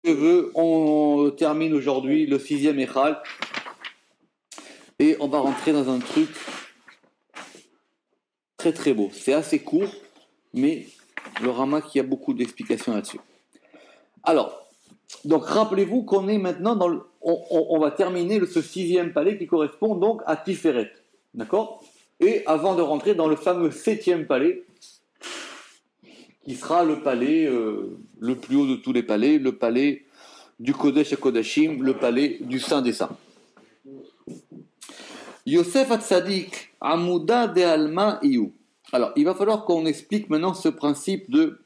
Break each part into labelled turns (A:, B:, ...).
A: On termine aujourd'hui le 6e Echal et on va rentrer dans un truc très très beau. C'est assez court, mais le Ramak, il y a beaucoup d'explications là-dessus. Alors, donc rappelez-vous qu'on est maintenant dans on va terminer ce 6e palais qui correspond donc à Tiferet. D'accord ? Et avant de rentrer dans le fameux 7e palais, qui sera le palais le plus haut de tous les palais, le palais du Kodesh HaKodashim, le palais du Saint des Saints. Yosef Hatzadik, Amouda de Alma Iou. Alors, il va falloir qu'on explique maintenant ce principe de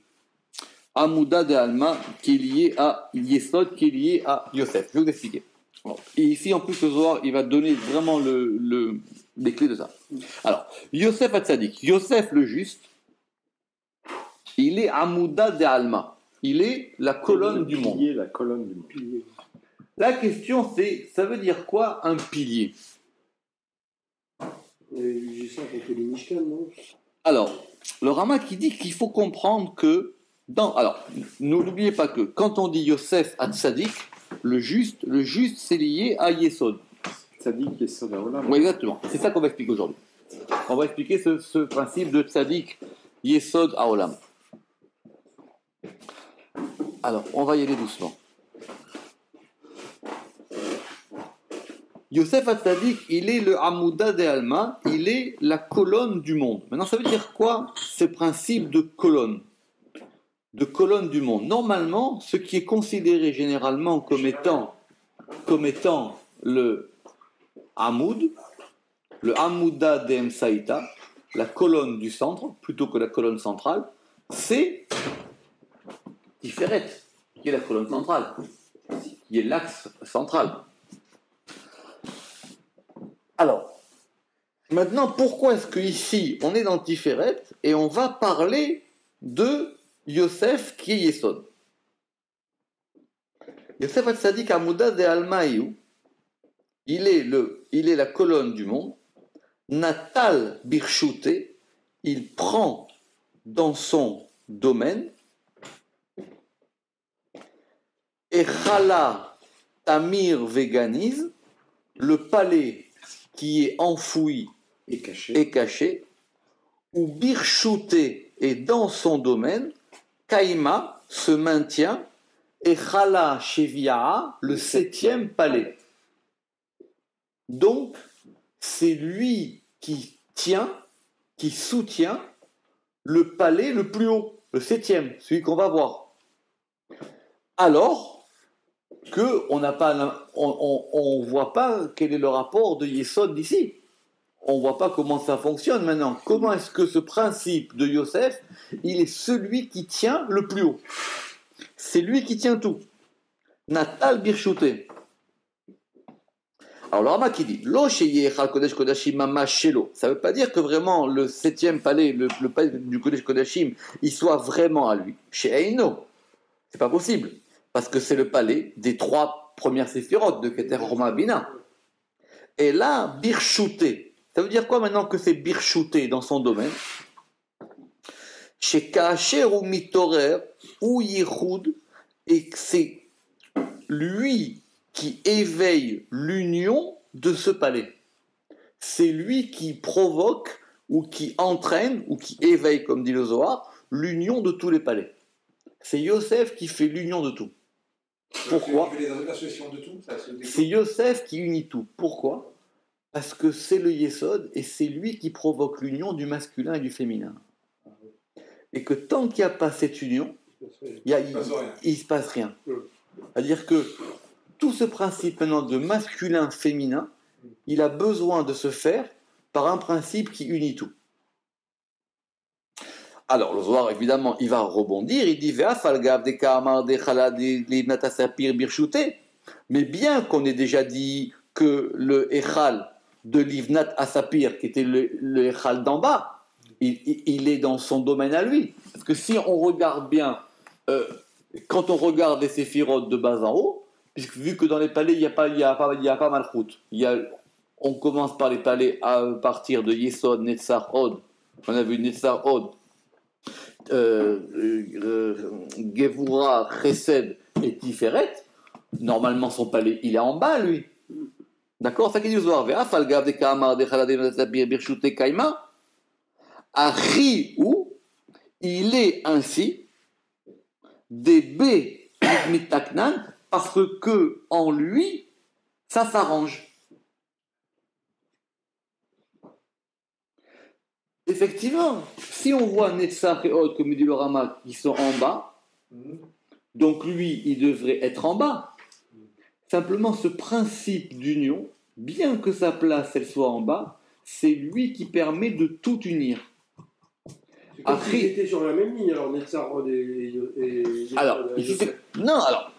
A: Amouda de Alma qui est lié à Yesod, qui est lié à Yosef. Je vais vous expliquer. Bon. Et ici, en plus, le Zohar, il va donner vraiment les clés de ça. Alors, Yosef Hatzadik, Yosef le juste, il est Amouda de Alma. Il est la colonne du monde.
B: La colonne du monde.
A: La question c'est, ça veut dire quoi un pilier ? Alors, le Rama qui dit qu'il faut comprendre que alors, n'oubliez pas que quand on dit Yosef Hatzadik, le juste c'est lié à Yesod.
B: Tzadik, Yesod, Haolam.
A: Oui, exactement. C'est ça qu'on va expliquer aujourd'hui. On va expliquer ce principe de Tzadik, Yesod, Haolam. Alors, on va y aller doucement. Yosef Hatzadik, il est le Amouda de Alma, il est la colonne du monde. Maintenant, ça veut dire quoi ce principe de colonne du monde? Normalement, ce qui est considéré généralement comme étant le Amoud, le Amouda de Emsaïta, la colonne du centre, plutôt que la colonne centrale, c'est Tiferet, qui est la colonne centrale, qui est l'axe central. Alors, maintenant, pourquoi est-ce qu'ici, on est dans Tiferet et on va parler de Yosef qui est Yesod? Yosef Hatzadik Amouda de Almaïou, il est la colonne du monde. Natal Birshute, il prend dans son domaine. Echala Tamir Veganiz, le palais qui est enfoui et caché, ou Birshute est dans son domaine, Kaima se maintient, et Chala Sheviaa, le 7e palais. Donc, c'est lui qui soutient le palais le plus haut, le 7e, celui qu'on va voir. Alors qu'on n'a pas, on voit pas quel est le rapport de Yesod d'ici. On voit pas comment ça fonctionne maintenant. Comment est-ce que ce principe de Yosef, il est celui qui tient le plus haut? C'est lui qui tient tout. Natal Birshute. Alors le Rama qui dit Lo sheyechal kodesh kodashim mamash shelo. Ça veut pas dire que vraiment le 7e palais, le palais du Kodesh Kodashim, il soit vraiment à lui. Chez Eino, c'est pas possible. Parce que c'est le palais des 3 premières séphirotes de Keter Roma Bina. Et là, Birshute. Ça veut dire quoi maintenant que c'est Birshute dans son domaine? Chez Kacher ou Mitorer ou Yehoud, et c'est lui qui éveille l'union de ce palais. C'est lui qui provoque ou qui entraîne ou qui éveille, comme dit le Zohar, l'union de tous les palais. C'est Yosef qui fait l'union de tout. Pourquoi? C'est Yosef qui unit tout. Pourquoi? Parce que c'est le Yesod et c'est lui qui provoque l'union du masculin et du féminin. Et que tant qu'il n'y a pas cette union, il ne se passe rien. C'est-à-dire que tout ce principe maintenant de masculin-féminin, il a besoin de se faire par un principe qui unit tout. Alors, le Zohar, évidemment, il va rebondir, il dit mais bien qu'on ait déjà dit que le Echal de Livnat Asapir, qui était le Echal d'en bas, il est dans son domaine à lui. Parce que si on regarde bien, quand on regarde les séphirotes de bas en haut, puisque vu que dans les palais, il n'y a pas Malchut, on commence par les palais à partir de Yesod, Netzar, Od. On a vu Netzar, Od, Gevura, Chesed Et Tiferet, normalement son palais, il est en bas, lui. D'accord? Ça qui dit Zohar. Ve'afal gav de ka'amar de chaladim v'tasabir birshute kaima. Achi ou il est ainsi des B mitaknan parce que en lui, ça s'arrange. Effectivement, si on voit Netzach et Od, comme dit le Rama, qui sont en bas, donc lui, il devrait être en bas. Simplement, ce principe d'union, bien que sa place, elle soit en bas, c'est lui qui permet de tout unir.
C: C'est comme s'ils étaient sur la même ligne, alors Netzarod et
A: alors,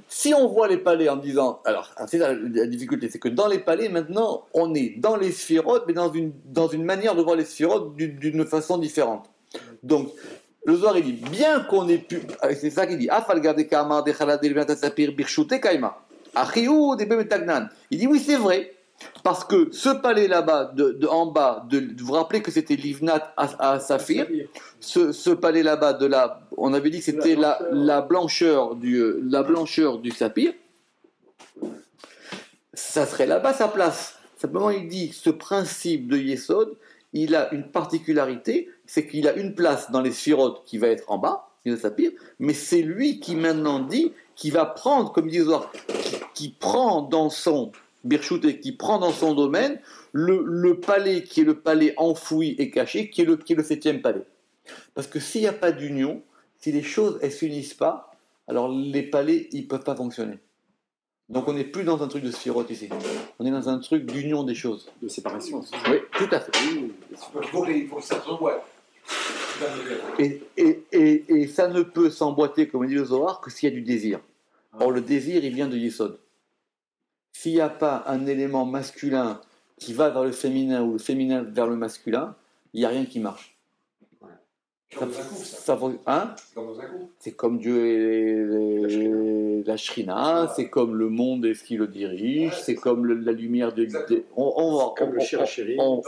A: si on voit les palais en disant... Alors, c'est la difficulté, c'est que dans les palais, maintenant, on est dans les sphirotes, mais dans une manière de voir les sphirotes d'une façon différente. Donc, le Zohar, il dit, bien qu'on ait pu... C'est ça qu'il dit. Il dit, oui, c'est vrai. Parce que ce palais là-bas, en bas, vous vous rappelez que c'était Livnat à Saphir. Ce palais là-bas, on avait dit que c'était la blancheur du saphir. Ça serait là-bas sa place. Simplement, il dit, ce principe de Yesod, il a une particularité, c'est qu'il a une place dans les sphirotes qui va être en bas, le saphir, mais c'est lui qui maintenant dit, qui va prendre, comme dit Zohar, qui prend dans son Birchout, qui prend dans son domaine le palais qui est le palais enfoui et caché, qui est le 7e palais. Parce que s'il n'y a pas d'union, si les choses ne s'unissent pas, alors les palais ils ne peuvent pas fonctionner. Donc on n'est plus dans un truc de sphirote ici. On est dans un truc d'union des choses.
B: De séparation aussi.
A: Oui, tout à fait.
D: Il faut que ça s'emboîte.
A: Et ça ne peut s'emboîter, comme dit le Zohar, que s'il y a du désir. Or le désir, il vient de Yesod. S'il n'y a pas un élément masculin qui va vers le féminin ou le féminin vers le masculin, il n'y a rien qui marche.
D: Comme dans un couple, ça.
A: Hein?
D: C'est comme dans un couple.
A: C'est comme Dieu et la Shrina, c'est comme le monde et ce qui le dirige, c'est comme la lumière de...
B: Comme le Shirachiri.
A: On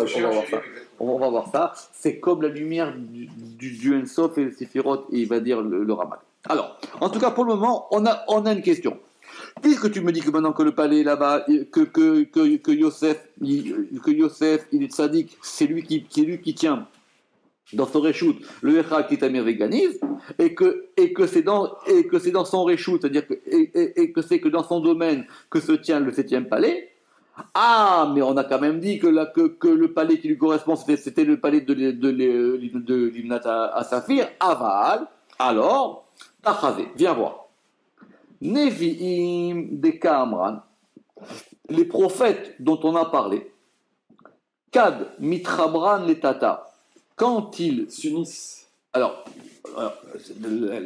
A: va voir ça. C'est comme la lumière du Dieu Ensof et le Séphirot, et il va dire le Ramal. Alors, en tout cas, pour le moment, on a une question. Puisque tu me dis que maintenant que le palais là-bas, que Yosef, il est tzaddik, c'est lui qui tient dans son réchout le Echad qui Tamir Veganiz, et que c'est dans son réchout, c'est-à-dire que dans son domaine que se tient le 7e palais. Ah, mais on a quand même dit que le palais qui lui correspond, c'était le palais de Limnat à Saphir, Aval. Alors, Tachazé, viens voir. Nevi'im de Kamran, les prophètes dont on a parlé, Kad mitrabran letata, quand ils
B: s'unissent.
A: Alors,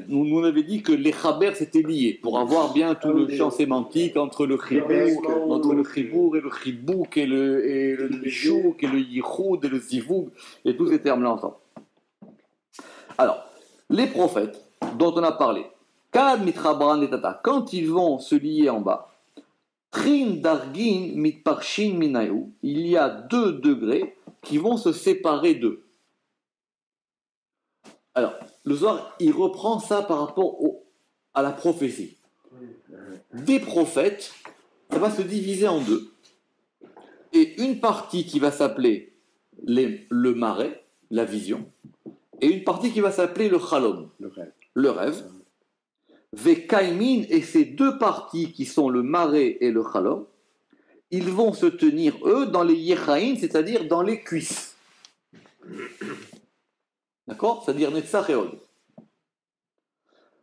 A: nous avait dit que les chaber c'était lié pour avoir bien tout le champ sémantique entre le chibour et le chibouk et le chouk et le yichoud et le zivoug et tous ces termes-là ensemble. Alors, les prophètes dont on a parlé, Kad mitrabran letata, quand ils vont se lier en bas, Trin dargin mitparshin minayu, il y a 2 degrés qui vont se séparer d'eux. Alors, le Zohar, il reprend ça par rapport à la prophétie. Des prophètes, ça va se diviser en 2. Et une partie qui va s'appeler le marais, la vision, et une partie qui va s'appeler le chalom, le rêve. Vekaimin, et ces 2 parties qui sont le marais et le chalom, ils vont se tenir, eux, dans les yechaïn, c'est-à-dire dans les cuisses. D'accord? C'est-à-dire Netzach et Od.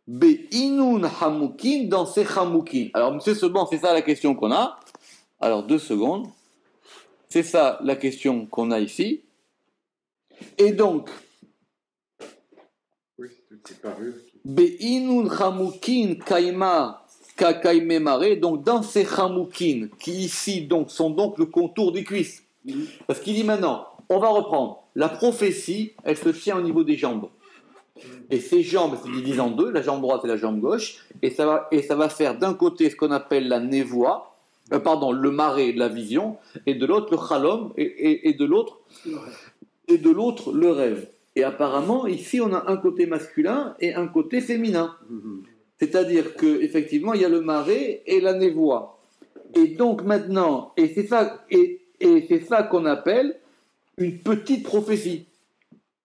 A: Be'inun hamukin, dans ces hamukin. Alors, monsieur Seban, c'est ça la question qu'on a. Alors, 2 secondes. C'est ça la question qu'on a ici. Et donc,
B: Oui, tout est paru.
A: Be'inun hamukin kaima kakaime mare. Donc, dans ces hamukin, qui ici donc, sont donc le contour des cuisses. Parce qu'il dit maintenant, on va reprendre. La prophétie, elle se tient au niveau des jambes. Et ces jambes se divisent en 2, la jambe droite et la jambe gauche, et ça va faire d'un côté ce qu'on appelle la névoie, le marais de la vision, et de l'autre le chalom, et de l'autre le rêve. Et apparemment, ici, on a un côté masculin et un côté féminin. C'est-à-dire qu'effectivement, il y a le marais et la névoie. Et donc maintenant, et c'est ça qu'on appelle une petite prophétie.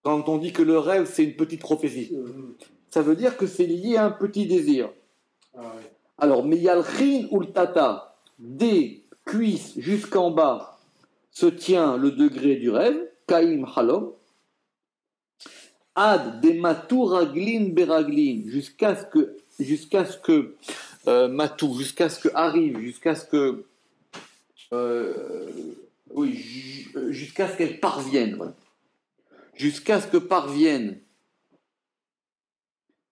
A: Quand on dit que le rêve, c'est une petite prophétie. Ça veut dire que c'est lié à un petit désir.
C: Ah ouais.
A: Alors, Meyalchin ou le tata, des cuisses jusqu'en bas, se tient le degré du rêve, Kaim Halom, Ad des matou raglin beraglin, jusqu'à ce que matou, jusqu'à ce que arrive, jusqu'à ce que jusqu'à ce qu'elle parvienne, voilà. Jusqu'à ce que parviennent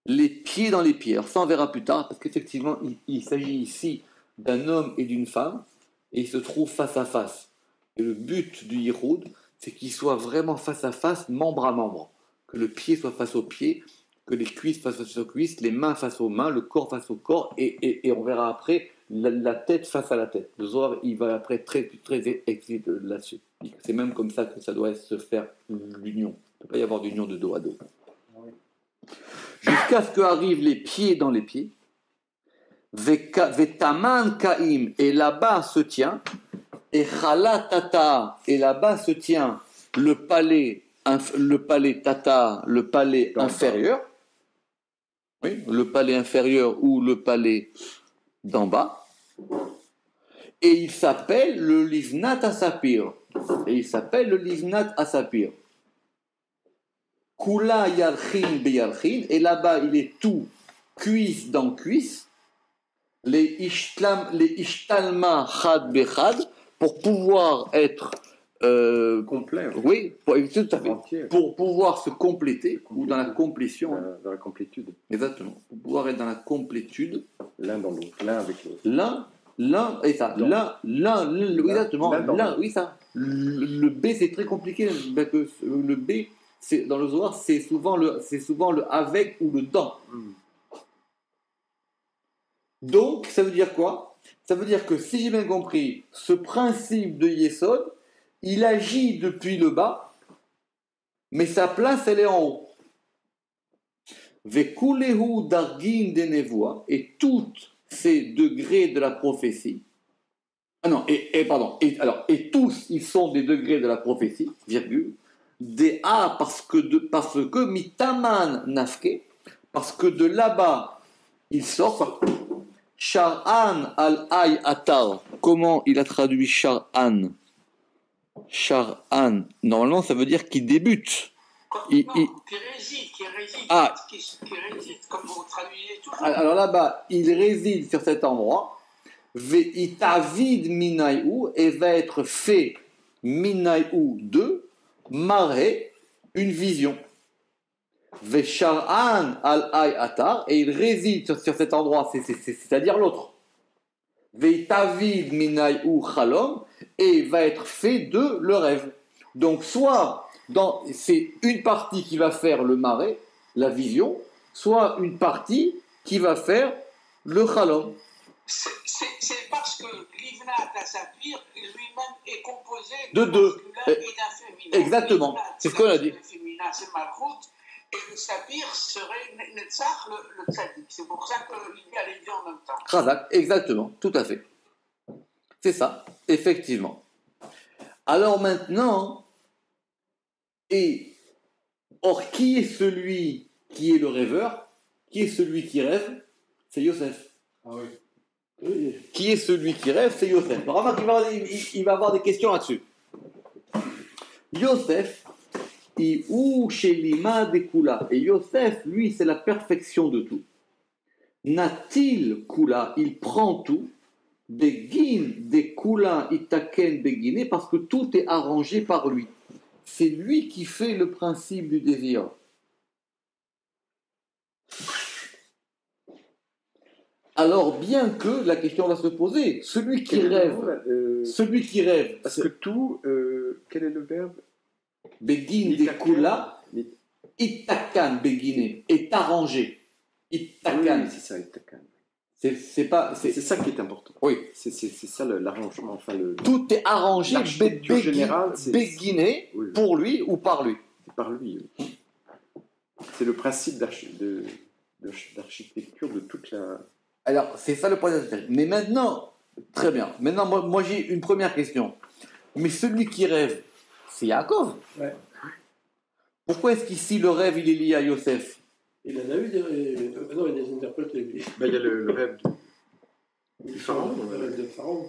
A: les pieds dans les pieds. Alors ça on verra plus tard, parce qu'effectivement il s'agit ici d'un homme et d'une femme, et ils se trouvent face à face. Et le but du Yiroud, c'est qu'ils soient vraiment face à face, membre à membre. Que le pied soit face au pied, que les cuisses face aux cuisses, les mains face aux mains, le corps face au corps, et on verra après la tête face à la tête. Le Zohar, il va après très explicite là-dessus. C'est même comme ça que ça doit se faire l'union. Il ne peut pas y avoir d'union de dos à dos. Jusqu'à ce qu'arrivent les pieds dans les pieds. Vetaman kaim, et là-bas se tient, et chalatata, et là-bas se tient le palais tata, le palais inférieur. Oui, le palais inférieur ou le palais d'en bas. Et il s'appelle le Livnat Asapir. Kula Yalchin Beyalchin. Et là-bas, il est tout cuisse dans cuisse. Les Ishtalma Chad Bechad. Pour pouvoir être
B: complet.
A: Oui, tout à fait.
B: Entier.
A: Pour pouvoir se compléter, ou dans la complétion.
B: Dans la complétude.
A: Exactement. Pour pouvoir être dans la complétude.
B: L'un dans l'autre, l'un avec l'autre.
A: L'un, et ça. Oui, exactement. L'un, oui, ça. Le B, c'est très compliqué. Parce que le B, dans le Zohar, c'est souvent le avec ou le dans. Donc, ça veut dire quoi? Ça veut dire que, si j'ai bien compris, ce principe de Yesod, il agit depuis le bas, mais sa place, elle est en haut. Vekulehu dargin de nevoa, et tous ces degrés de la prophétie, et tous, ils sont des degrés de la prophétie, virgule, des A, parce que mitaman nafke, parce que de là-bas, ils sortent. Shar'an al-ay atar. Comment il a traduit Shar'an? Shar'an, normalement, ça veut dire qu'il débute.
D: Qui réside, comme vous traduisez toujours.
A: Alors là-bas, il réside sur cet endroit. Ve'itavid minayu, et va être fait minayu de maré, une vision. Ve'shar'an al-ay atar, et il réside sur cet endroit, c'est-à-dire l'autre. Ve'itavid minayu chalom, et va être fait de le rêve. Donc soit c'est une partie qui va faire le maré, la vision, soit une partie qui va faire le chalom.
D: C'est parce que l'Ivnat Asapir lui-même est composé
A: de deux
D: et d'un féminin.
A: Exactement, c'est ce qu'on a dit.
D: Le féminin, c'est Malchut, et le Sapir serait Netzach, le Tzadik. C'est pour ça qu'il y a les deux en même temps.
A: Chazak, exactement, tout à fait. C'est ça, effectivement. Alors maintenant, or, qui est celui qui est le rêveur? Qui est celui qui rêve? C'est Yosef.
C: Ah oui.
A: Qui est celui qui rêve? C'est Yosef. Alors, remarque, il va avoir des questions là-dessus. Yosef, ou chez Lima de Kula. Et Yosef, lui, c'est la perfection de tout. Natil Kula, il prend tout. Begin de Kula itaken beginé, parce que tout est arrangé par lui. C'est lui qui fait le principe du désir. Alors, bien que la question va se poser, celui qui rêve,
B: parce que tout, quel est le verbe?
A: Begin de Kula, itakan beginé, est arrangé. Itakan.
B: Oui, c'est ça, itakan.
A: C'est
B: ça qui est important.
A: Oui.
B: C'est ça l'arrangement, enfin
A: tout est arrangé,
B: générale,
A: beginé,
B: oui.
A: Pour lui ou par lui.
B: C'est par lui. Oui. C'est le principe de l'architecture de toute la...
A: Alors, c'est ça le point d'intérêt. Mais maintenant, très bien. Maintenant, moi j'ai une première question. Mais celui qui rêve, c'est Yaakov.
C: Ouais.
A: Pourquoi est-ce qu'ici le rêve il est lié à Yosef?
C: Il en a eu des... non, il y a des interprètes.
B: Il y a le rêve du pharaon.
C: Le rêve de Pharaon.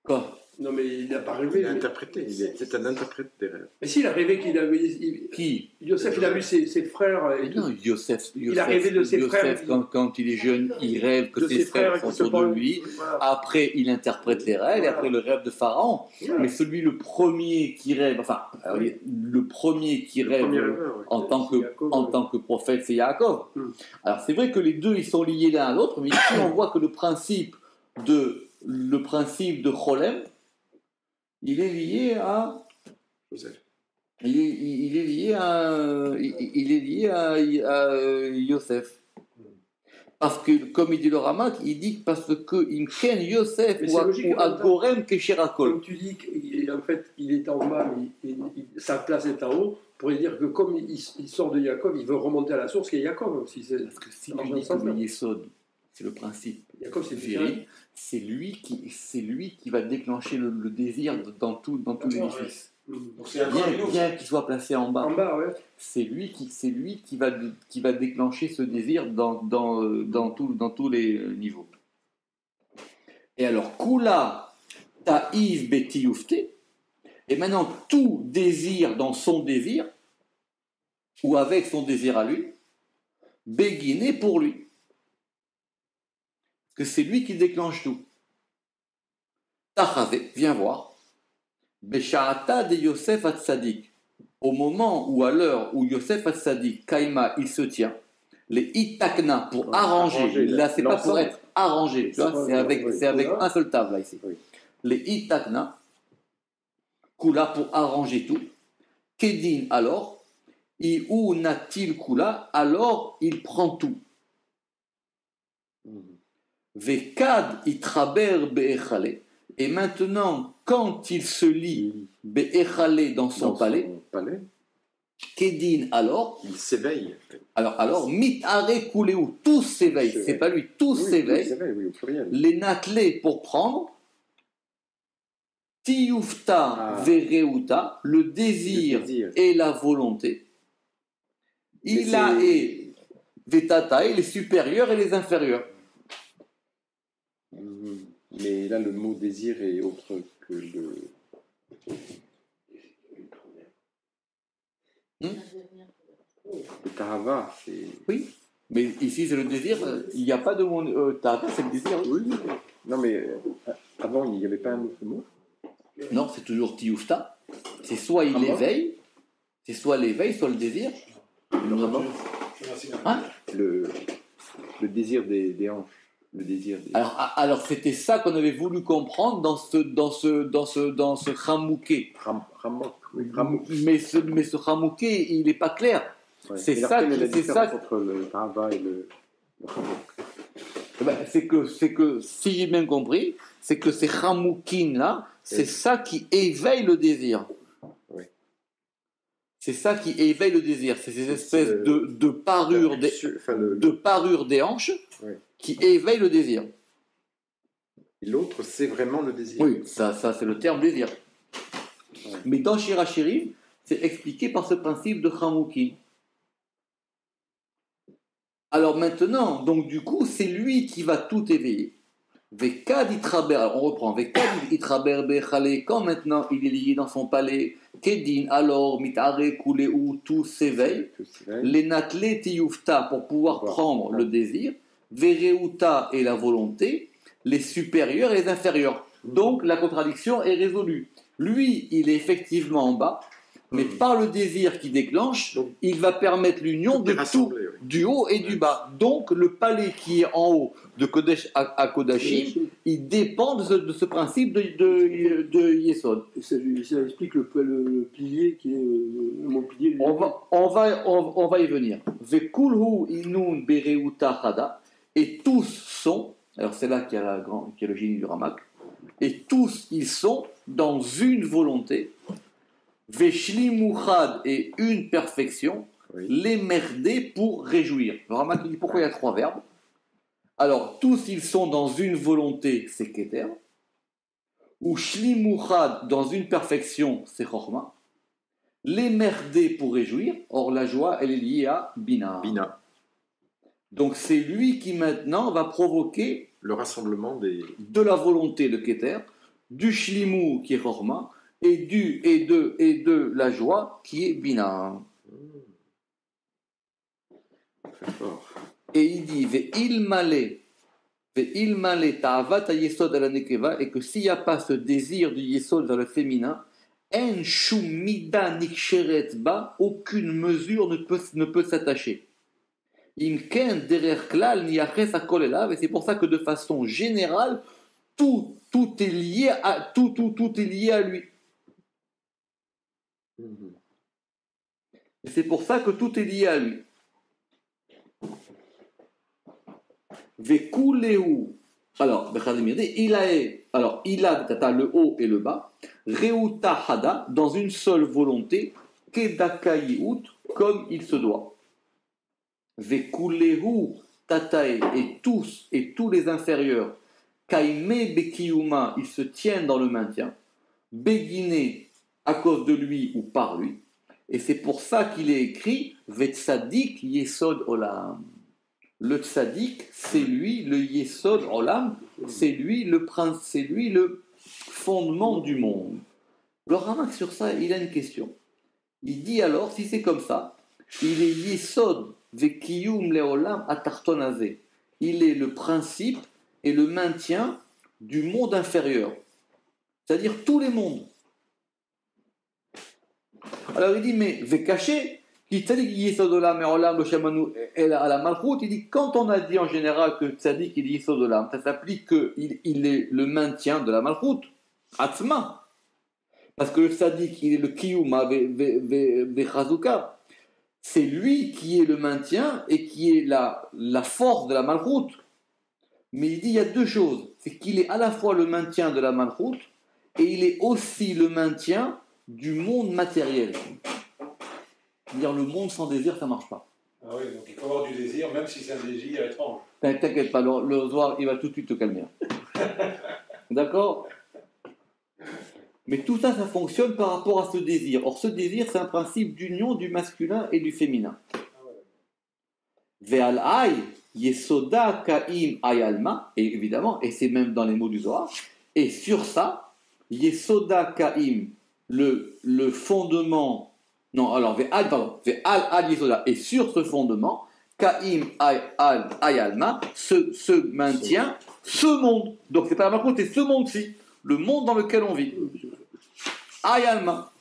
A: Quoi?
C: Non, mais il n'a pas rêvé.
B: Il a interprété. C'est un interprète des rêves.
C: Mais s'il a rêvé qu'il avait...
A: Qui?
C: Yosef, il a vu ses frères. Et
A: Non, Yosef,
C: il a rêvé de ses frères.
A: Quand il est jeune, il rêve que ses frères sont autour de lui.
C: Voilà.
A: Après, il interprète les rêves, et après le rêve de Pharaon.
C: Voilà.
A: Mais le premier qui rêve, le premier qui
B: Le
A: rêve
B: premier rêveur, ouais.
A: en tant
C: Yaakov,
A: que prophète, c'est Yaakov.
C: Mm.
A: Alors c'est vrai que les deux, ils sont liés l'un à l'autre, mais ici on voit que le principe de Cholem, il est lié à
B: Joseph.
A: il est lié à Yosef. Parce que, comme il dit le Ramak, il dit parce que Imken Yosef
C: Mais
A: ou
C: c'est logique,
A: à
C: en même temps.
A: Gorem Kesherakol.
C: Comme tu dis qu'en fait, il est en bas, mais sa place est en haut, pour dire que comme il sort de Jacob, il veut remonter à la source qui est Jacob aussi.
A: Parce que si tu dis que le Yesod, c'est le principe
C: Jacob, c'est
A: viril, c'est lui qui va déclencher le désir dans tout l'édifice.
D: Donc c'est un grand
A: Bien qu'il soit placé en bas.
C: En bas, ouais.
A: C'est lui qui va déclencher ce désir dans tous les niveaux. Et alors, Kula Taïv Beti Yufte, et maintenant tout désir dans son désir, ou avec son désir à lui, Béguiné pour lui. Parce que c'est lui qui déclenche tout. Tachazé, viens voir. Beshaata de Yosef Hatzadik. Au moment ou à l'heure où Yosef Hatzadik, Kaima, il se tient, les itakna pour arranger, là c'est pas pour être arrangé, tu vois, c'est avec un seul table là ici.
B: Oui.
A: Les itakna, kula pour arranger tout, kedin alors, ou natil kula, alors il prend tout. Vekad itraber be'echale, et maintenant quand il se lie be'echale dans son palais, Kedin alors,
B: il s'éveille.
A: Alors mitare kuleu, tous s'éveillent, c'est pas lui, tous s'éveillent.
B: Oui, au pluriel.
A: Les nattelés pour prendre, tiyufta vereuta, le désir et la volonté. Il a et vetata, et les supérieurs et les inférieurs.
B: Mais là, le mot désir est autre que le... Le tahava, c'est...
A: Oui, mais ici c'est le désir, il n'y a pas de mot... tahava, c'est le désir.
B: Oui. Non, mais avant, il n'y avait pas un autre mot.
A: Non, c'est toujours tiyufta. C'est soit il éveille, c'est soit l'éveil, soit le désir. Hein?
B: Le désir des hanches. Le désir des...
A: Alors c'était ça qu'on avait voulu comprendre dans ce Hamouké. Mais ce Hamouké, il n'est pas clair.
B: Ouais.
A: C'est
B: ça entre le tahava et le
A: ben, c'est que si j'ai bien compris, c'est que ces Hamoukin là, c'est ça qui éveille le désir.
B: Ouais.
A: C'est ça qui éveille le désir. C'est ces espèces de parures des hanches qui éveillent le désir.
B: Et l'autre, c'est vraiment le désir.
A: Oui, ça c'est le terme désir. Ouais. Mais dans Shirachirim, c'est expliqué par ce principe de Hamoukin. Alors maintenant, donc du coup, c'est lui qui va tout éveiller. Vekad itraber, alors on reprend. Vekad itraber bechale, quand maintenant il est lié dans son palais, Kedin, alors mitare koulé où tout s'éveille. Les natlé tiyufta pour pouvoir prendre le désir. Vereuta et la volonté, les supérieurs et les inférieurs. Donc la contradiction est résolue. Lui, il est effectivement en bas, mais par le désir qui déclenche, il va permettre l'union de tout, du haut et du bas. Donc le palais qui est en haut de Kodesh à Kodashim, il dépend de ce principe de Yesod.
C: Ça explique le pilier qui est le mot pilier.
A: On va y venir. Vekulhu inun bereuta chada, et tous sont, alors c'est là qu'il y a le génie du Ramak, et tous ils sont dans une volonté, Veshli Mouchad et une perfection, l'émerder pour réjouir. Alors, Ramak dit pourquoi il y a 3 verbes. Alors, tous ils sont dans une volonté, c'est Keter. Ou Shlimuchad, dans une perfection, c'est Chorma. L'émerder pour réjouir. Or, la joie, elle est liée à Bina.
E: Bina,
A: Donc, c'est lui qui maintenant va provoquer
E: le rassemblement des.
A: de la volonté, le Keter, du Shlimou, qui est Chorma, et de la joie, qui est Bina.
E: Très fort.
A: Et il dit Ve'il male ta'avat yesod ala nekeva, et que s'il n'y a pas ce désir du yesod vers le féminin, en shum mida niksheret ba, aucune mesure ne peut s'attacher. Imken derer klal niaches akol elav, et c'est pour ça que de façon générale, tout est lié à tout est lié à lui. Et c'est pour ça que tout est lié à lui. Vekuleu. Alors, il a le haut et le bas. Reuta hada, dans une seule volonté, kedakayiut, comme il se doit. Vekuleu tatae, et tous les inférieurs, kaime bekiyuma, ils se tiennent dans le maintien. Begine, à cause de lui ou par lui. Et c'est pour ça qu'il est écrit Vetsadik yesod olam. Le tzaddik, c'est lui le yesod olam, c'est lui le prince, c'est lui le fondement du monde. Le Ramak sur ça, il a une question. Il dit alors, si c'est comme ça, il est yesod vekiyum leolam atartonazé. Il est le principe et le maintien du monde inférieur, c'est-à-dire tous les mondes. Alors il dit, mais vekaché, il dit quand on a dit en général que Tzadik il est Yesod Olam, ça s'applique qu'il est le maintien de la Malchut, Atzma. Parce que le Tzadik il est le Kiyuma Bechazuka. C'est lui qui est le maintien et qui est la force de la Malchut. Mais il dit il y a 2 choses. C'est qu'il est à la fois le maintien de la Malchut et il est aussi le maintien du monde matériel. Dire le monde sans désir, ça ne marche pas.
F: Ah oui, donc il faut avoir du désir, même si c'est un désir étrange.
A: T'inquiète pas, le Zohar, il va tout de suite te calmer. D'accord? Mais tout ça, ça fonctionne par rapport à ce désir. Or, ce désir, c'est un principe d'union du masculin et du féminin. Ve'al ay, yesoda ka'im ayalma, et évidemment, et c'est même dans les mots du Zohar, et sur ça, yesoda ka'im, le fondement. Non, alors, ve'al al yesoda. Et sur ce fondement, Ka'im ayalma se maintient ce monde. Donc, c'est pas la Malchut, c'est ce monde-ci. Le monde dans lequel on vit. Ayalma.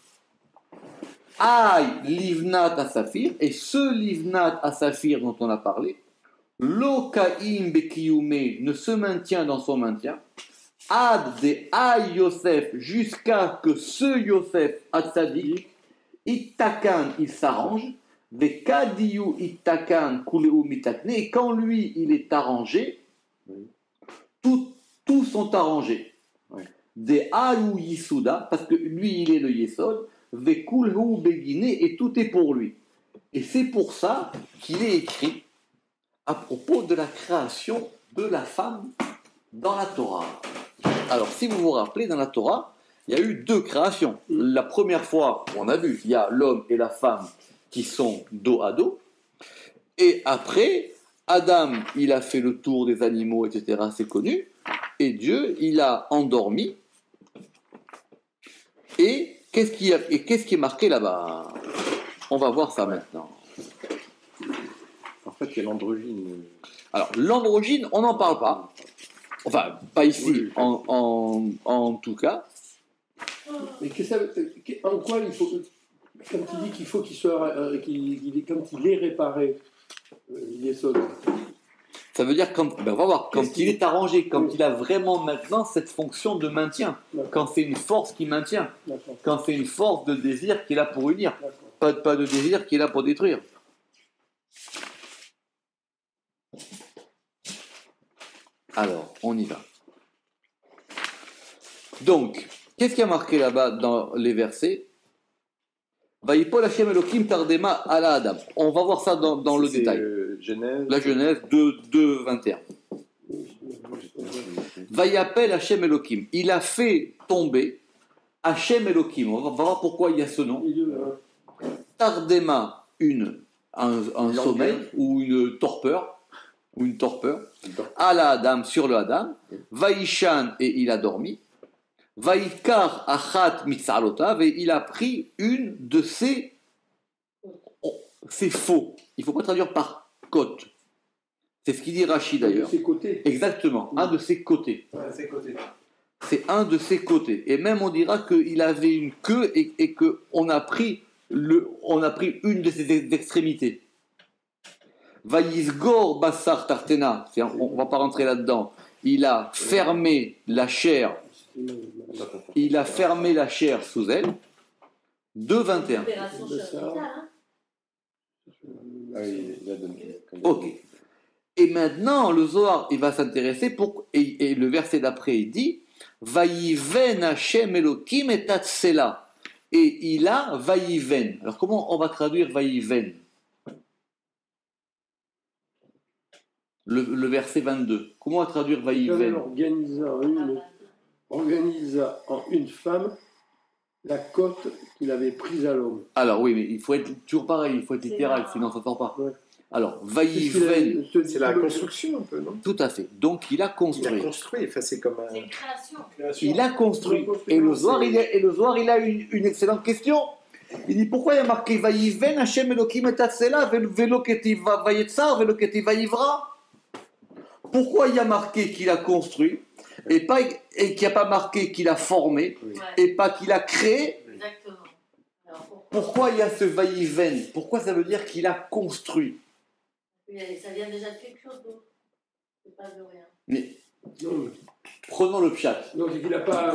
A: Ay livnat asafir. Et ce livnat asafir dont on a parlé, lo Ka'im bekiyume ne se maintient dans son maintien. Ad de ay Yosef, jusqu'à que ce Yosef Atzadik, Ittakan, il s'arrange, Vekadiyu Ittakan Kuleu Mitakne, et quand lui, il est arrangé, tous sont arrangés. Des Ayu Yisuda, parce que lui, il est le Yesod, Vekulhu Begine, et tout est pour lui. Et c'est pour ça qu'il est écrit à propos de la création de la femme dans la Torah. Alors, si vous vous rappelez, dans la Torah, il y a eu 2 créations. La première fois, on a vu, il y a l'homme et la femme qui sont dos à dos. Et après, Adam, il a fait le tour des animaux, etc. C'est connu. Et Dieu, il a endormi. Et qu'est-ce qui est marqué là-bas? On va voir ça maintenant.
E: En fait, il y a l'androgyne.
A: Alors, l'androgyne, on n'en parle pas. Enfin, pas ici, en tout cas.
C: Mais en quoi il faut, quand il dit qu'il faut qu'il soit, quand il est réparé, il est solide.
A: Ça veut dire on va voir, quand il est arrangé, quand il a vraiment maintenant cette fonction de maintien, quand c'est une force qui maintient, quand c'est une force de désir qui est là pour unir, pas de désir qui est là pour détruire. Alors, on y va. Donc, qu'est-ce qui a marqué là-bas dans les versets? Vaïpol Hashem Elohim Tardema ala Adam. On va voir ça dans le détail.
E: Genèse.
A: La Genèse 2, 21. Vaïapel Hashem Elohim. Il a fait tomber Hashem Elohim. On va voir pourquoi il y a ce nom. Tardema, un sommeil ou une torpeur. Ala Adam, sur le Adam. Vaïshan, et il a dormi. Vaïkar achat mitzalotav, et il a pris une de ses faux. Il ne faut pas traduire par côte. C'est ce qu'il dit Rashi d'ailleurs.
C: De ses côtés.
A: Exactement, un de ses côtés.
F: Ouais, c'est côté.
A: C'est un de ses côtés. Et même on dira qu'il avait une queue et qu'on a pris une de ses extrémités. Vaïsgor Bassar Tartena, on ne va pas rentrer là-dedans. Il a fermé la chair. Il a fermé la chair sous elle. 2,21.
G: Opération chirurgicale, hein.
E: Ah oui, il a donné.
A: Ok. Et maintenant, le Zohar, il va s'intéresser et le verset d'après, il dit Vaïven Hashem Elohim et Tatsela. Et il a Vaïven. Alors, comment on va traduire Vaïven? Le verset 22. Comment on va traduire Vaïven?
C: Organisa en une femme la côte qu'il avait prise à l'homme.
A: Alors, oui, mais il faut être toujours pareil, il faut être littéral, sinon ça ne sort pas.
C: Ouais.
A: Alors, Vaïven.
E: C'est la construction un peu, non?
A: Tout à fait. Donc, il a construit.
E: Il a construit, enfin, c'est comme
G: C'est
E: un.
G: une création.
A: Il a construit. Et le Zohar, il a une excellente question. Il dit pourquoi il y a marqué Vaïven Hashem Elohim et Tatsela Velo Keti Vayetzar Velo Keti Vayivra? Pourquoi il y a marqué qu'il a construit et qu'il n'y a pas marqué qu'il a formé
G: Ouais.
A: et pas qu'il a créé?
G: Exactement. Alors,
A: Pourquoi il y a ce Vaïven? Pourquoi ça veut dire qu'il a construit?
G: ça vient déjà de quelque chose d'autre. C'est pas de rien.
A: Mais
C: Non,
A: prenons le pshat.
C: non, c'est qu'il n'a pas.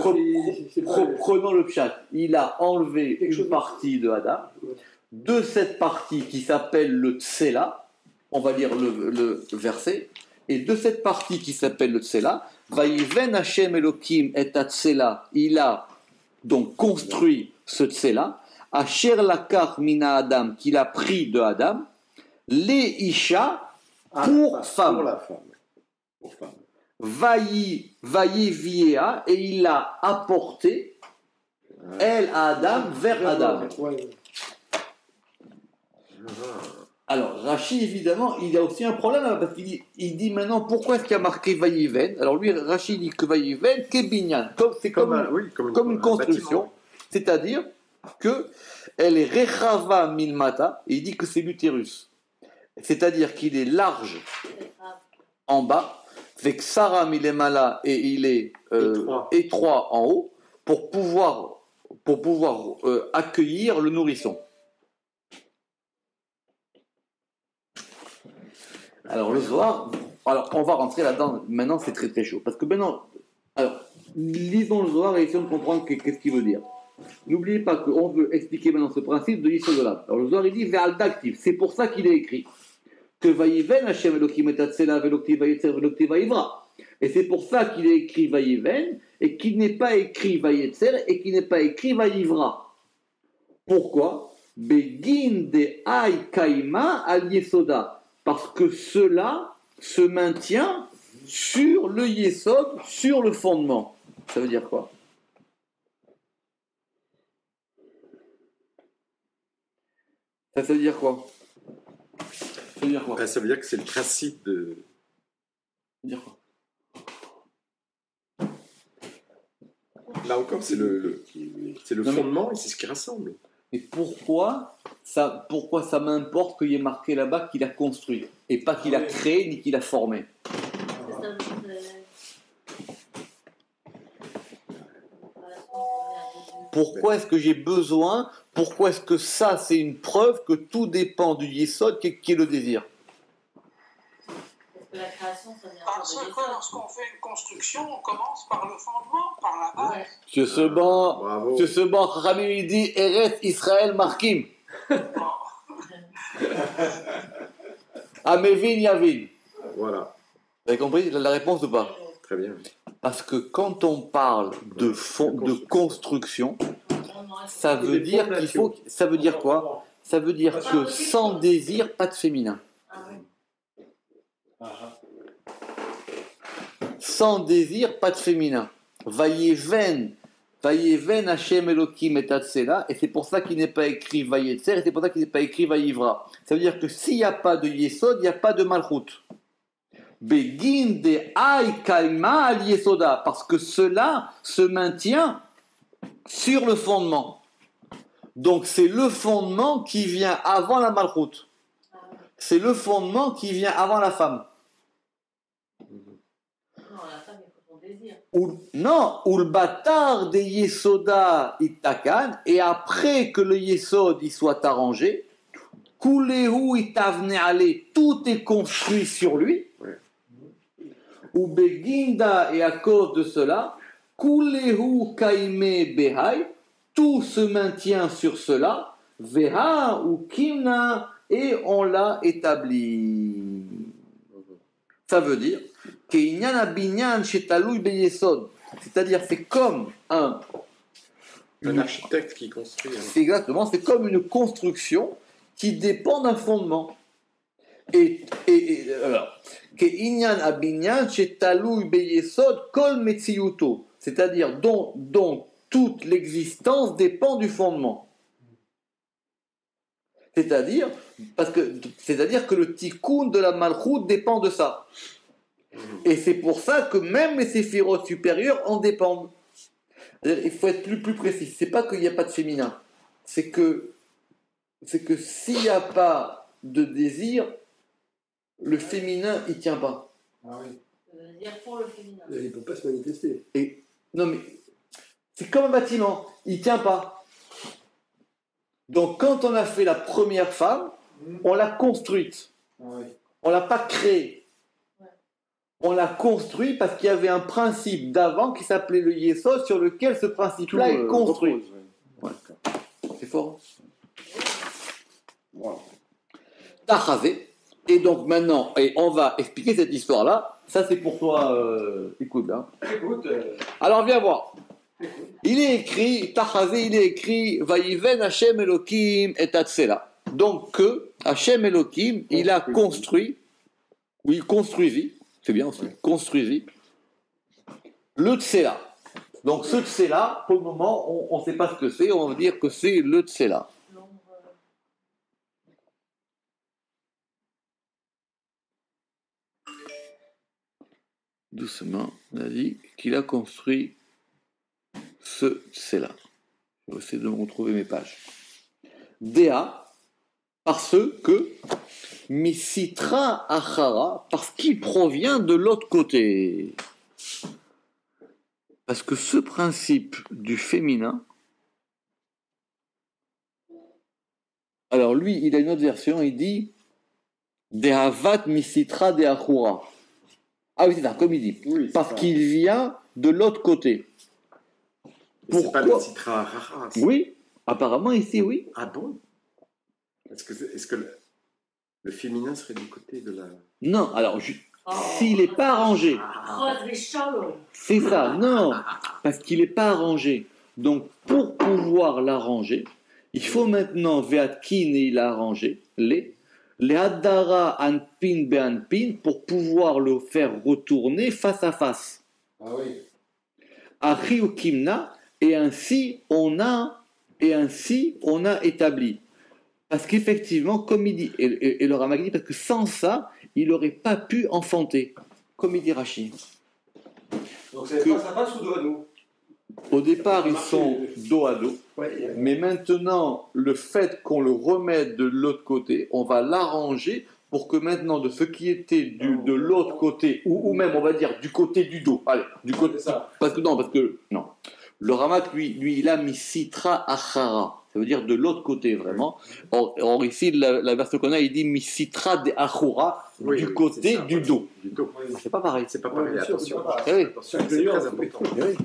A: Prenons le pshat. Il a enlevé
C: Quelque
A: une
C: chose.
A: partie de Adam.
C: Ouais.
A: De cette partie qui s'appelle le Tsela, on va lire le verset, et de cette partie qui s'appelle le Tsela, Vaïven Hashem Elohim et Tsela, il a donc construit ce Tsela, Asher Lakar Mina Adam, qu'il a pris de Adam, les Isha pour femme.
E: Pour la femme. Pour femme.
A: Vaïviéa, et il l'a apporté, elle à Adam, vers Adam.
C: Ouais.
A: Alors, Rashi, évidemment, il a aussi un problème, parce qu'il dit maintenant, pourquoi est-ce qu'il y a marqué Vaïven? Alors lui, Rashi dit que Vaïven, Kebinyan, c'est comme une construction,
E: bâtiment.
A: c'est-à-dire que elle est Rechava Milmata, et il dit que c'est l'utérus. C'est-à-dire qu'il est large
G: C'est grave.
A: en bas, avec Sarah Milemala, et il est étroit en haut, pour pouvoir accueillir le nourrisson. Alors le Zohar, alors on va rentrer là-dedans, maintenant c'est très très chaud, parce que maintenant, alors, lisons le Zohar et essayons de comprendre qu'est-ce qu'il veut dire. N'oubliez pas qu'on veut expliquer maintenant ce principe de l'histoire de l'âme. Alors le Zohar il dit Ve'al d'actif, c'est pour ça qu'il est écrit que Vaïven Hashem Elohim et Tatsela Velokti Vayetzer Velokti Vayivra. Et c'est pour ça qu'il est écrit Vaïven et qu'il n'est pas écrit Vayetzer et qu'il n'est pas écrit Vayivra. Pourquoi? Begin de Ay Kaima al Yesoda. Parce que cela se maintient sur le Yesod, sur le fondement. Ça veut dire quoi? Ça veut dire quoi? Ça veut dire quoi?
E: Ça veut dire que c'est le principe de.
A: Ça veut dire quoi?
E: Là encore, c'est le
A: Non,
E: fondement et c'est ce qui rassemble.
A: Et pourquoi ça m'importe qu'il y ait marqué là-bas qu'il a construit et pas qu'il a créé ni qu'il a formé?
G: C'est ça,
A: Pourquoi est-ce que j'ai besoin? Pourquoi est-ce que ça, c'est une preuve que tout dépend du Yesod qui est le désir?
G: Parce que la création, ça vient
D: Parce
G: de
D: que lorsqu'on fait une construction, on commence par le fondement, par la base.
G: Ouais.
A: Monsieur Seban,
E: Bravo.
A: Rami lui dit Eretz Israël Markim. Amevin Yavin.
E: Voilà,
A: Vous avez compris la réponse ou pas?
E: très bien.
A: Parce que quand on parle de construction, Ça veut dire qu'il faut. Ça veut dire quoi? Ça veut dire que sans désir, pas de féminin.
G: Ah oui.
A: Sans désir, pas de féminin. Vayeven Hashem Elohim et Tatsela, et c'est pour ça qu'il n'est pas écrit Vayetzer, et c'est pour ça qu'il n'est pas écrit Vayivra. Ça veut dire que s'il n'y a pas de Yesod, il n'y a pas de Malchut. Begin de Ay Kaima al Yesoda, parce que cela se maintient sur le fondement. Donc c'est le fondement qui vient avant la Malchut. C'est le fondement qui vient avant la femme.
G: Non, la femme, il faut son désir.
A: Ou le bâtard des Yesoda itakan, et après que le Yesod il soit arrangé, Kulehu itavne ale, tout est construit sur lui. Ou beginda, et à cause de cela, Kulehu kaime behai, tout se maintient sur cela, veha ou kimna, et on l'a établi. Ça veut dire c'est-à-dire c'est comme un
E: architecte qui construit.
A: Exactement, c'est comme une construction qui dépend d'un fondement. Alors, c'est-à-dire dont toute l'existence dépend du fondement. C'est-à-dire que le tikkun de la malchoute dépend de ça. Et c'est pour ça que même les séphirotes supérieures en dépendent. Il faut être plus précis. C'est pas qu'il n'y a pas de féminin. C'est que s'il n'y a pas de désir, le féminin, il ne tient pas.
F: Ah oui.
G: Ça veut dire pour le féminin.
C: Il ne peut pas se manifester.
A: Non mais, c'est comme un bâtiment. Il ne tient pas. Donc quand on a fait la première femme, on l'a construite.
F: Ah oui.
A: On ne l'a pas créée. On l'a construit parce qu'il y avait un principe d'avant qui s'appelait le Yesod sur lequel ce principe-là est construit.
E: Repose,
A: Ouais. C'est fort.
E: Voilà.
A: Tachazé. Et donc maintenant, et on va expliquer cette histoire-là. Ça c'est pour toi, écoute. Hein.
F: Écoute,
A: Alors viens voir. Il est écrit, Tachazé, il est écrit, Vayiven Hashem Elohim et Tatsela. Donc que Hashem Elohim, il a construit, oui, construisit, c'est bien aussi, construisit le Tsela. Donc ce Tsela, pour le moment, on ne sait pas ce que c'est, on va dire que c'est le Tsela. Doucement, on a dit qu'il a construit ce Tsela. Je vais essayer de me retrouver mes pages. Déa, parce que Misitra Achara, parce qu'il provient de l'autre côté. Parce que ce principe du féminin, alors lui, il a une autre version, il dit Dehavat Misitra de Achura. Ah oui, c'est ça, comme il dit.
E: Oui,
A: parce qu'il vient de l'autre côté.
E: C'est pas le citra rara.
A: Oui, apparemment ici, oui.
E: Ah bon? Est-ce que le féminin serait du côté de la...
A: Non, alors, s'il n'est pas arrangé, c'est ça, non, parce qu'il n'est pas arrangé. Donc, pour pouvoir l'arranger, il faut maintenant, Veatkin, il a arrangé, les Hadara Anpin Beanpin, pour pouvoir le faire retourner face à face.
F: ah oui.
A: Achiukimna, et ainsi on a établi. Parce qu'effectivement, comme il dit, et le Ramak dit, parce que sans ça, il n'aurait pas pu enfanter, comme il dit Rachid.
F: Donc c'est face à face ou dos à dos?
A: Au départ, ils sont dos à dos, mais maintenant, le fait qu'on le remette de l'autre côté, on va l'arranger pour que maintenant, de ce qui était de l'autre côté, ou même, on va dire, du côté du dos, allez, du côté ça. Parce que non. Le Ramak, lui, il a mis Sitra Achara. Ça veut dire de l'autre côté, vraiment. Or ici, la version qu'on a, il dit Misitra de Achura, du côté
E: ça,
A: du dos.
E: Du dos.
A: C'est pas pareil.
E: C'est pas pareil,
C: bien sûr,
E: attention.
C: c'est pas
A: Eh oui.
E: Attention, c'est très important.
A: Eh oui.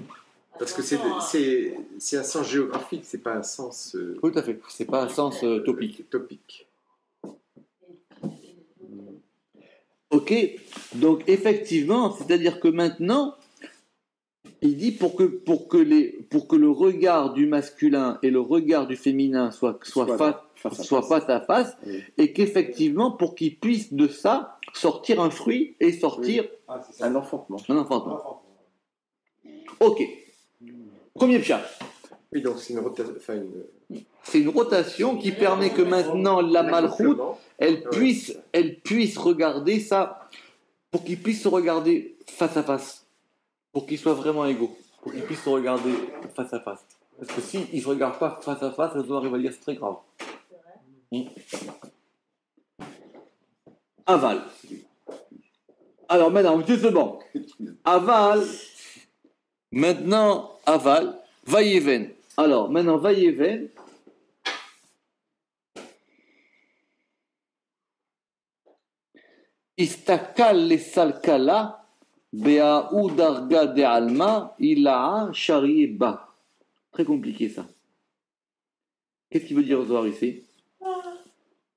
E: Parce que c'est un sens géographique, c'est pas un sens
A: Tout à fait. C'est pas un sens topique.
E: topique.
A: Ok. Donc, effectivement, c'est-à-dire que maintenant, Il dit pour que le regard du masculin et le regard du féminin soient face à face,
E: Oui.
A: et qu'effectivement, pour qu'ils puissent de ça sortir un fruit et sortir
F: Ah, c'est ça.
E: Un enfantement.
A: un enfantement. Ok. Premier pshat.
E: Oui, donc c'est une rotation. Enfin,
A: C'est une rotation qui permet que maintenant la malchoute, elle puisse regarder ça, pour qu'ils puissent se regarder face à face, pour qu'ils soient vraiment égaux, pour qu'ils puissent se regarder face à face. Parce que s'ils ne se regardent pas face à face, le Zohar il va dire c'est très grave. Aval. Alors maintenant, justement, aval, maintenant aval, vaïeven. Alors maintenant vaïeven. Istakal le salkala be'aou darga de alma ila'a shari ba. Très compliqué ça. Qu'est-ce qu'il veut dire au Zohar ici?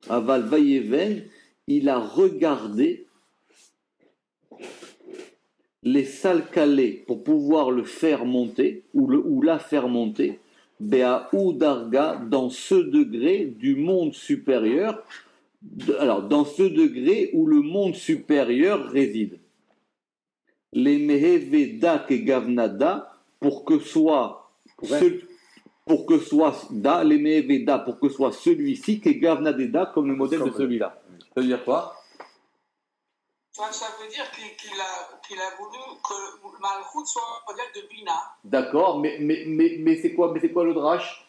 A: Aval vaïeven, il a regardé les salkalés pour pouvoir le faire monter ou la faire monter be'aou darga dans ce degré du monde supérieur. Alors, dans ce degré où le monde supérieur réside. Les Meheveda et Gavnada, pour que soit les Meheveda, pour que soit celui-ci, qui est Gavnadeda, comme le modèle de celui-là. Ça veut dire quoi?
D: Ça veut dire qu'il a voulu que Malchut soit un modèle de Bina.
A: D'accord, mais c'est quoi le drache?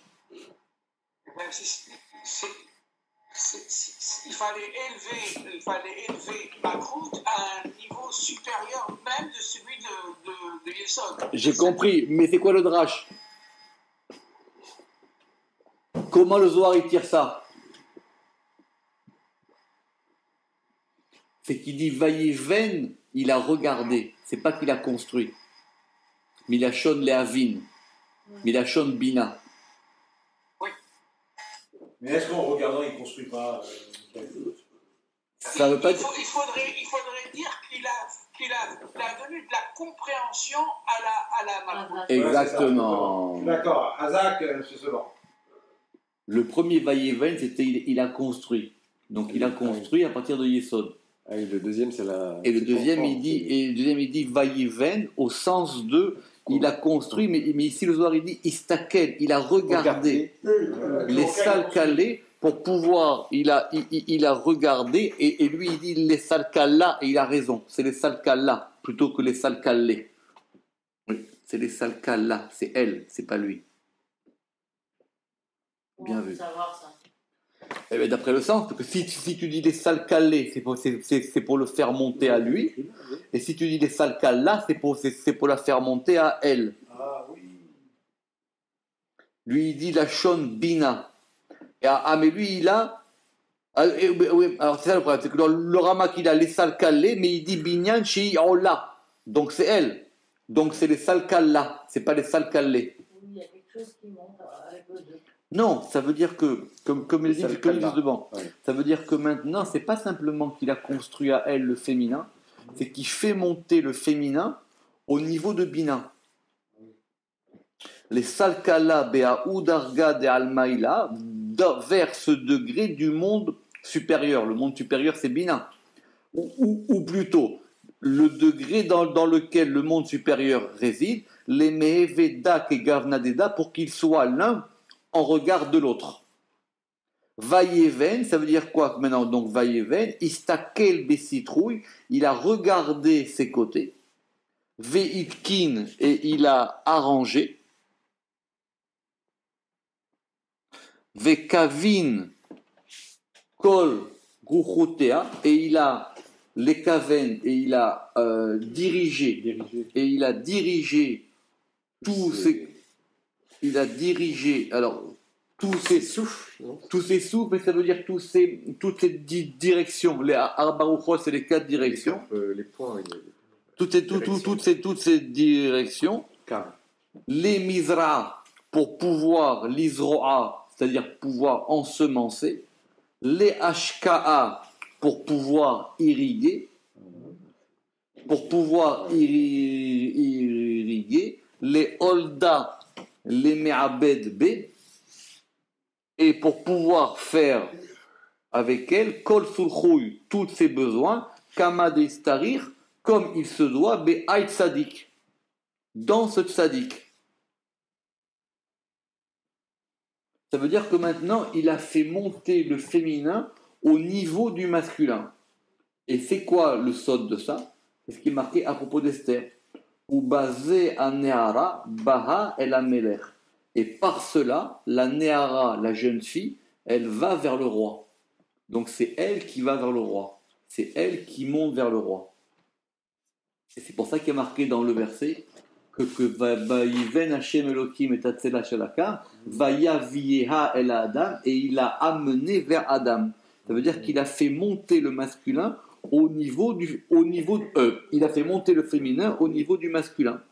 D: Il fallait élever Malchut à un niveau supérieur même de celui de Yesod.
A: J'ai compris, mais c'est quoi le drache? Comment le Zohar il tire ça? C'est qu'il dit Vaïven, il a regardé, c'est pas qu'il a construit. Milachon Lehavin, Milachon Bina.
F: Mais est-ce qu'en regardant, il ne construit pas
A: Ça veut pas
D: il faudrait dire qu'il a donné de la compréhension à la Malchut.
A: Exactement.
F: D'accord, Azak, c'est cela.
A: Le premier Vaïven, c'était il a construit. Donc il a construit à partir de Yesod.
E: Ah, et le deuxième, c'est la.
A: Et le deuxième, il dit Vaïven au sens de il a construit, mais ici le Zohar il dit Istakel, il a regardé les salkalés pour pouvoir, il a regardé et lui il dit les salkala et il a raison, c'est les salkala plutôt que les salkalés. Oui, c'est les salkala, c'est elle, c'est pas lui. Bien vu.
G: Savoir ça.
A: Eh bien, d'après le sens, parce que si tu dis les salkalés, c'est pour le faire monter à lui, et si tu dis les salkala, c'est pour la faire monter à elle.
F: Ah oui.
A: Lui, il dit la shon bina. Mais lui, il a. Oui, alors c'est ça le problème, c'est que dans le Ramak, il a les salkalés, mais il dit binyan shi ola. Donc c'est elle. Donc c'est les salkala, c'est pas les salkalés.
G: Il y a quelque chose qui monte avec le deux.
A: Non, ça veut dire que, comme il dit justement,
E: Ouais.
A: ça veut dire que maintenant, c'est pas simplement qu'il a construit à elle le féminin, c'est qu'il fait monter le féminin au niveau de Bina. Les salkala bea udarga de almaïla vers ce degré du monde supérieur. Le monde supérieur, c'est Bina. Ou plutôt, le degré dans lequel le monde supérieur réside, les meheveda et gavnadeda, pour qu'ils soient l'un en regard de l'autre. Vaïeven, ça veut dire quoi maintenant? Donc Vaïeven, istakel besitrouille, il a regardé ses côtés. Veitkin, et il a arrangé. Vekavin, kol guchutea, et il a les kaven, et il a dirigé, et il a dirigé tous ces. Il a dirigé, alors, tous ces souffles, mais ça veut dire toutes ces directions. Les Arbarouchot, c'est les 4 directions.
E: Les points.
A: Toutes ces directions. Les Mizra, pour pouvoir, l'Izroa, c'est-à-dire pouvoir ensemencer. Les Ashka'a, pour pouvoir irriguer. Pour pouvoir irriguer. les Olda, les Me'abed B, et pour pouvoir faire avec elle, Kol Sulchouy, tous ses besoins, Kama de Starir, comme il se doit, Be'aït Sadik, dans ce Tzadik. Ça veut dire que maintenant, il a fait monter le féminin au niveau du masculin. Et c'est quoi le sod de ça? C'est ce qui est marqué à propos d'Esther. Ou basé à Neara, Baha el Amelech. Et par cela, la Neara, la jeune fille, elle va vers le roi. Donc c'est elle qui va vers le roi. C'est elle qui monte vers le roi. Et c'est pour ça qu'il est marqué dans le verset que Vayiven Hashem Elohim et Tatsela Shalaka, Vayaviyeha el Adam, et il a amené vers Adam. Ça veut dire qu'il a fait monter le masculin il a fait monter le féminin au niveau du masculin.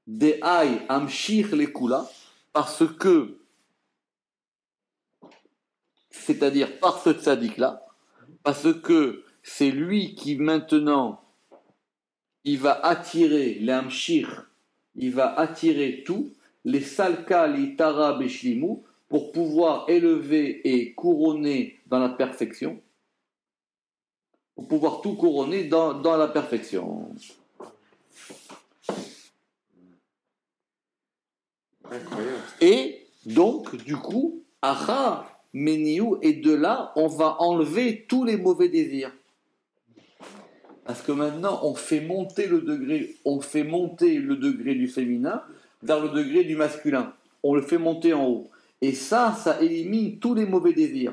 A: De'ai amshir lekula, parce que, c'est-à-dire par ce tzaddik-là, parce que c'est lui qui maintenant, il va attirer les amshir, il va attirer tout, les salka, les tara, beshlimu, pour pouvoir élever et couronner dans la perfection. Pour pouvoir tout couronner dans la perfection.
E: Incroyable.
A: Et donc, du coup, Acha, Meniou, et de là, on va enlever tous les mauvais désirs. Parce que maintenant, on fait monter le degré du féminin vers le degré du masculin. On le fait monter en haut. Et ça élimine tous les mauvais désirs.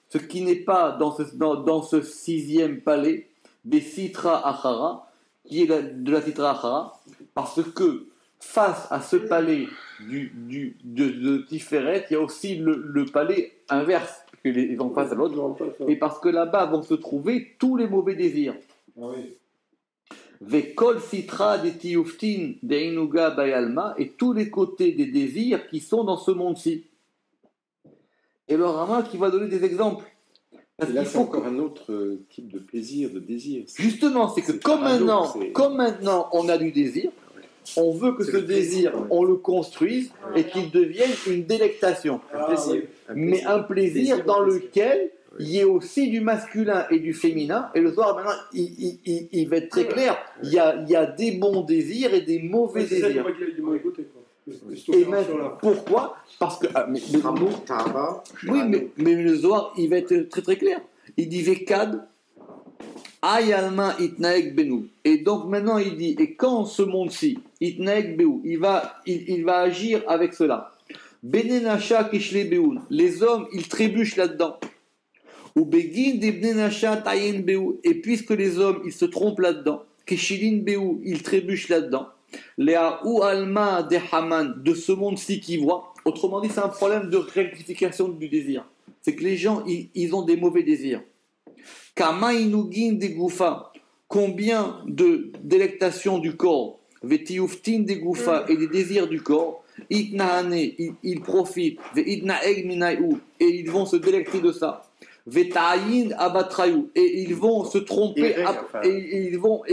A: Ce qui n'est pas dans ce sixième palais, des Sitra Achara, qui est de la Sitra Achara, parce que face à ce palais de Tiferet, il y a aussi le palais inverse, que les en face à l'autre, et parce que là-bas vont se trouver tous les mauvais désirs.
F: Ah oui.
A: Vekol Sitra de Tiouftin de Inuga Bayalma, et tous les côtés des désirs qui sont dans ce monde-ci. Et le Rama qui va donner des exemples. Parce
E: Et là,
A: qu'il
E: c'est
A: faut
E: encore un autre type de plaisir, de désir.
A: Justement, c'est que
E: C'est
A: comme
E: paradoxe,
A: maintenant on a du désir, on veut que
E: C'est
A: ce
E: le plaisir,
A: désir,
E: ouais.
A: on le construise et qu'il devienne une délectation.
E: Un plaisir.
A: Mais un plaisir dans lequel il y ait aussi du masculin et du féminin. Et le soir, maintenant, il va être très clair. Il y a des bons désirs et des mauvais désirs. Et maintenant, pourquoi? Parce que...
E: Amour, Tahava.
A: oui, mais le Zohar, il va être très très clair. Il dit Vekad, Ayalma itnaek benu. Et donc maintenant il dit, et quand ce monde-ci, itnaek beu, il va agir avec cela. Benenasha kishle beun. Les hommes, ils trébuchent là-dedans. Ou begin de benenasha tayen beu. Et puisque les hommes, ils se trompent là-dedans, kishilin beu, ils trébuchent là-dedans. Léa ou alma de Haman, de ce monde-ci qui voit. Autrement dit, c'est un problème de rectification du désir. C'est que les gens, ils ont des mauvais désirs. Kama inugin de goufa, combien de délectations du corps, vetiuftin de goufa, et des désirs du corps, itnahane, ils profitent, veitnaeg minayu, et ils vont se délecter de ça. Vetayin abatrayu, et ils vont se tromper, et ils vont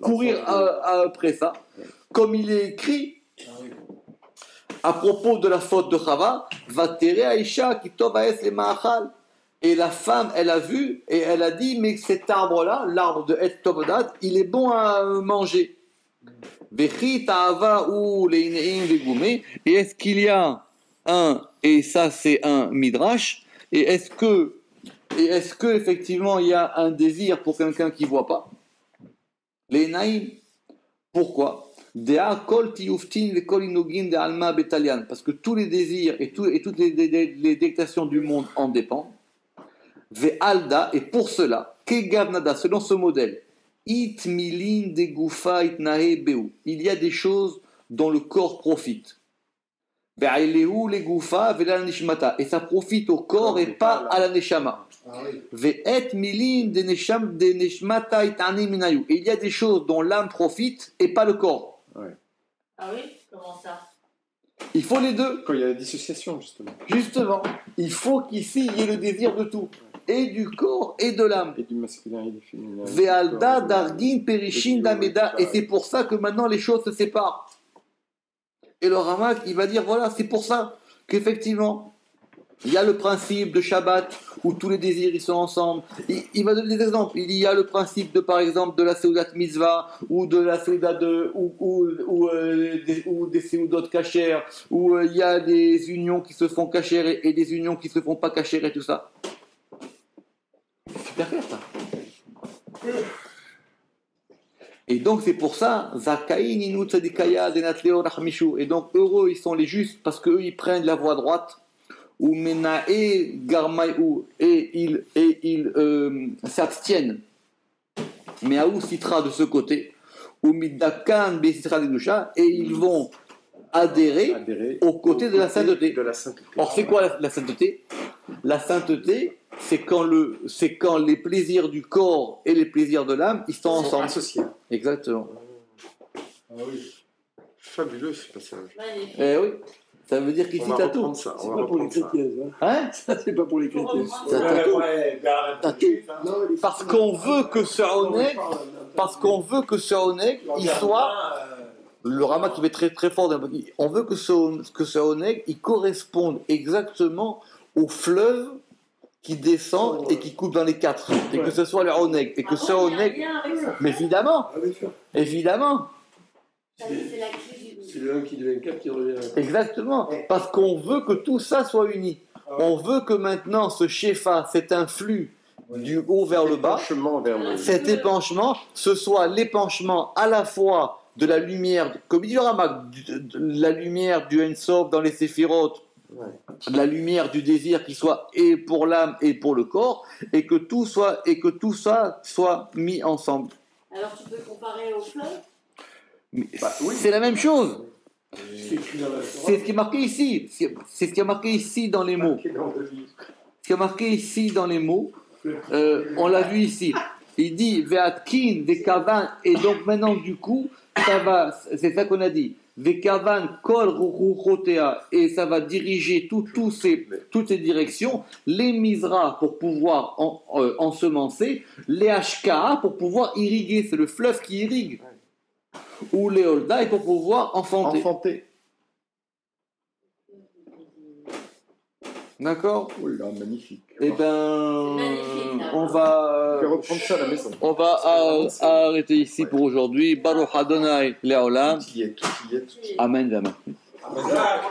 A: courir après ça. Comme il est écrit à propos de la faute de Chava, Vatere Aisha qui tovaes le ma'achal. Et la femme, elle a vu et elle a dit, mais cet arbre-là, l'arbre de Et Tovodat, il est bon à manger. Vechi ta'ava ou leineim vegoumé. Et est-ce qu'il y a et ça c'est un midrash, et est-ce que effectivement il y a un désir pour quelqu'un qui ne voit pas? Leineim, pourquoi? Parce que tous les désirs et toutes les délectations du monde en dépendent. Ve'alda, et pour cela, Kegavnada, selon ce modèle, It milin de gufa itnahe beu. Il y a des choses dont le corps profite. Ve'ailehu le gufa ve'la nishmata. Et ça profite au corps et pas à la neshama. Ve'et milin de neshmata itani minayu. Et il y a des choses dont l'âme profite et pas le corps.
G: Ah oui? Comment ça?
A: Il faut les deux.
E: Quand il y a la dissociation, justement.
A: Justement, il faut qu'ici il y ait le désir de tout. et du corps et de l'âme.
E: Et du masculin et du féminin.
A: Ve'alda dargin perishin dameda. Et c'est pour ça que maintenant les choses se séparent. Et le Ramak, il va dire, voilà, c'est pour ça qu'effectivement, il y a le principe de Shabbat où tous les désirs ils sont ensemble. Il va donner des exemples. Il y a le principe de, par exemple, de la Seudat Mitzvah ou de la Seudat ou des Seudot Kacher, où il y a des unions qui se font Kacher et des unions qui se font pas Kacher et tout ça. C'est super clair ça. Et donc c'est pour ça, Zakaïn Inu Tzadikaya Denatleo Rachmishu. Et donc heureux ils sont les justes parce qu'eux ils prennent la voie droite. Ou Menae Garmaïou, et ils s'abstiennent. Mais Aou Sitra de ce côté, ou Midakan Besitra Dedusha, et ils vont adhérer aux côtés de la sainteté. Or, c'est quoi la sainteté? La sainteté, c'est quand les plaisirs du corps et les plaisirs de l'âme, ils sont ensemble.
E: Associés.
A: Exactement.
C: Ah oui.
E: Fabuleux ce passage.
G: Magnifique.
A: Eh oui. Ça veut dire qu'ici,
E: On va
A: t'as tout.
E: reprendre ça.
C: C'est
E: On va
C: pas pour les
E: reprendre ça.
C: chrétiens,
A: Hein?
C: ça. Ça, c'est pas pour les chrétiens.
A: T'as tout. Parce qu'on veut que ce Oneg, il soit. Le Rama qui va être très très fort. On veut que ce Oneg, il corresponde exactement au fleuve qui descend et qui coupe dans les quatre. Et que ce soit le Oneg. Et que ce Oneg. Mais évidemment, évidemment.
G: C'est la clé du.
C: C'est le 1 qui devient 4 qui revient.
A: Exactement. Parce qu'on veut que tout ça soit uni. On veut que maintenant ce Shefa, cet influx du haut vers le bas, cet épanchement, ce soit l'épanchement à la fois de la lumière, comme dit le Ramak, la lumière du Ensof dans les Séphiroth, la lumière du désir qui soit et pour l'âme et pour le corps, et que tout ça soit mis ensemble.
G: Alors tu peux comparer au fleuve?
A: C'est la même chose.
C: C'est écrit dans la Torah.
A: C'est ce qui est marqué ici. C'est ce qui est marqué ici dans les mots. Ce qui est marqué ici dans les mots, on l'a vu ici. Il dit Ve'atkin, Ve'kavan, et donc maintenant du coup, ça va, c'est ça qu'on a dit. Ve'kavan, Kol Ruchotea, et ça va diriger toutes ces directions. Les Mizra pour pouvoir ensemencer, les Ashkaa pour pouvoir irriguer, c'est le fleuve qui irrigue. Ou les Holda pour pouvoir enfanter. D'accord?
E: Oh là, magnifique.
A: Eh ben, on
E: Je
A: va
E: vais reprendre ça à la maison.
A: On va arrêter ici pour aujourd'hui. Baruch Adonai Leolam.
E: Tout y est.
A: Amen. Amen.
F: Hazak.